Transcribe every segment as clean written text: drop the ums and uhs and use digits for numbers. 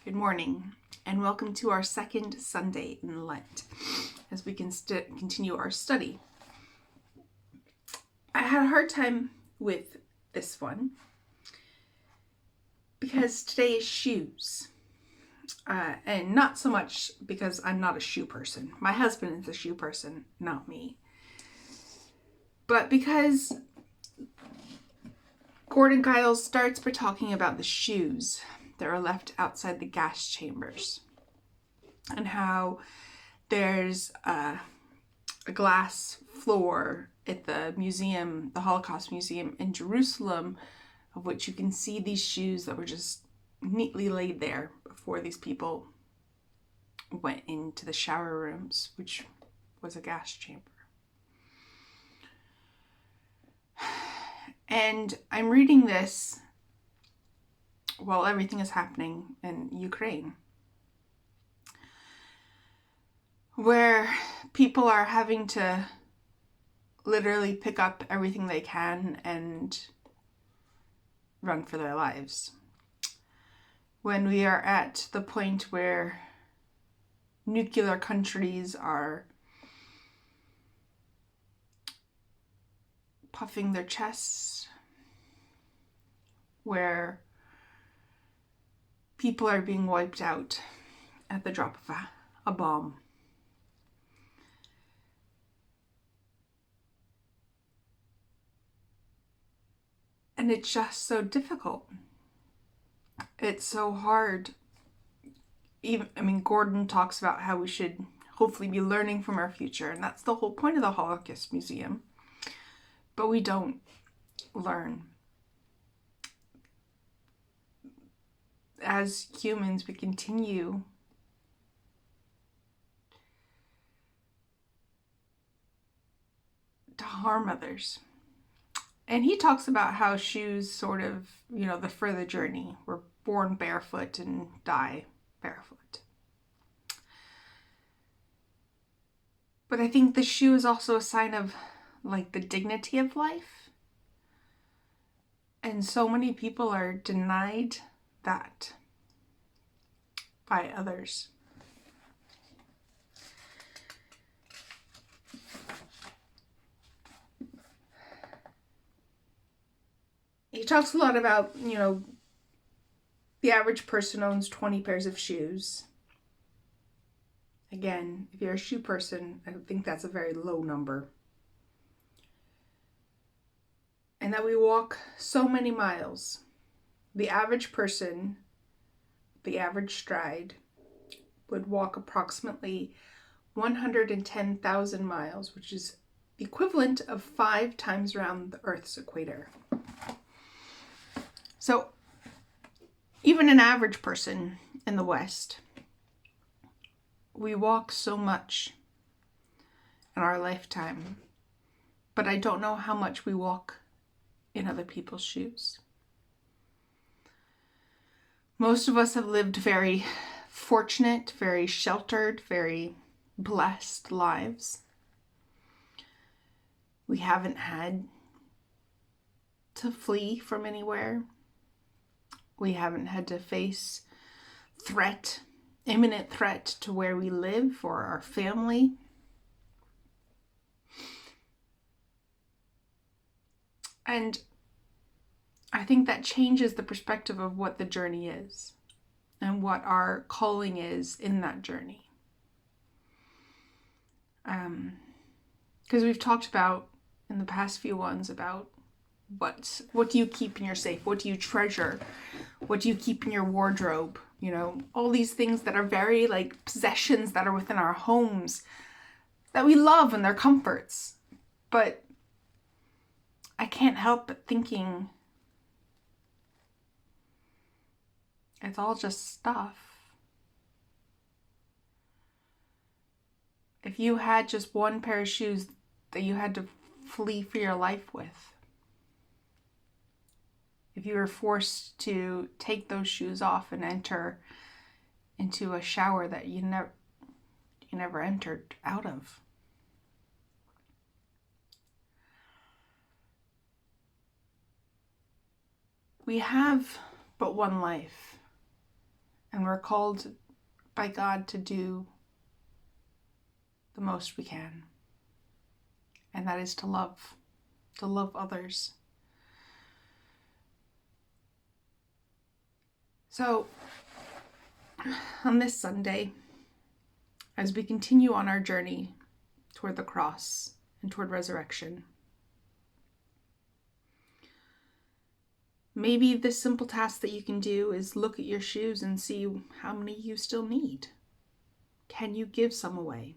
Good morning, and welcome to our second Sunday in Lent as we can continue our study. I had a hard time with this one because today is shoes. And not so much because I'm not a shoe person. My husband is a shoe person, not me. But because Gordon Giles starts by talking about the shoes that are left outside the gas chambers and how there's a glass floor at the museum, the Holocaust Museum in Jerusalem, of which you can see these shoes that were just neatly laid there before these people went into the shower rooms, which was a gas chamber. And I'm reading this while everything is happening in Ukraine, where people are having to literally pick up everything they can and run for their lives. When we are at the point where nuclear countries are puffing their chests, where people are being wiped out at the drop of a bomb. And it's just so difficult. It's so hard. Gordon talks about how we should hopefully be learning from our future, and that's the whole point of the Holocaust Museum. But we don't learn. As humans, we continue to harm others. And he talks about how shoes sort of, the further journey. We're born barefoot and die barefoot. But I think the shoe is also a sign of the dignity of life. And so many people are denied that by others. He talks a lot about, the average person owns 20 pairs of shoes. Again, if you're a shoe person, I think that's a very low number. And that we walk so many miles. The average person, the average stride, would walk approximately 110,000 miles, which is the equivalent of 5 times around the Earth's equator. So even an average person in the West, we walk so much in our lifetime, but I don't know how much we walk in other people's shoes. Most of us have lived very fortunate, very sheltered, very blessed lives. We haven't had to flee from anywhere. We haven't had to face imminent threat to where we live or our family. And I think that changes the perspective of what the journey is and what our calling is in that journey. Because we've talked about in the past few ones about what do you keep in your safe? What do you treasure? What do you keep in your wardrobe? All these things that are very possessions that are within our homes that we love and they're comforts. But I can't help but thinking it's all just stuff. If you had just one pair of shoes that you had to flee for your life with, if you were forced to take those shoes off and enter into a shower that you never entered out of, we have but one life, And we're called by God to do the most we can. And that is to love others. So, on this Sunday, as we continue on our journey toward the cross and toward resurrection, maybe the simple task that you can do is look at your shoes and see how many you still need. Can you give some away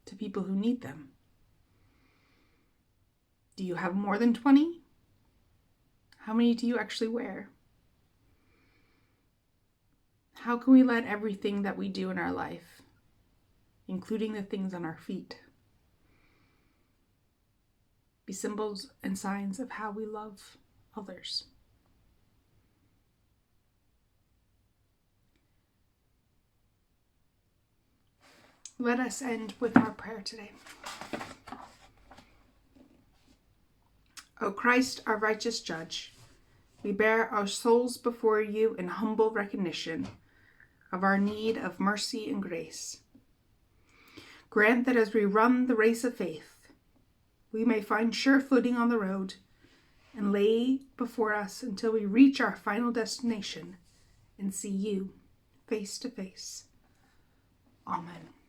to people who need them? Do you have more than 20? How many do you actually wear? How can we let everything that we do in our life, including the things on our feet, be symbols and signs of how we love others? Let us end with our prayer today. O Christ, our righteous judge, we bear our souls before you in humble recognition of our need of mercy and grace. Grant that as we run the race of faith, we may find sure footing on the road and lay before us until we reach our final destination and see you face to face. Amen.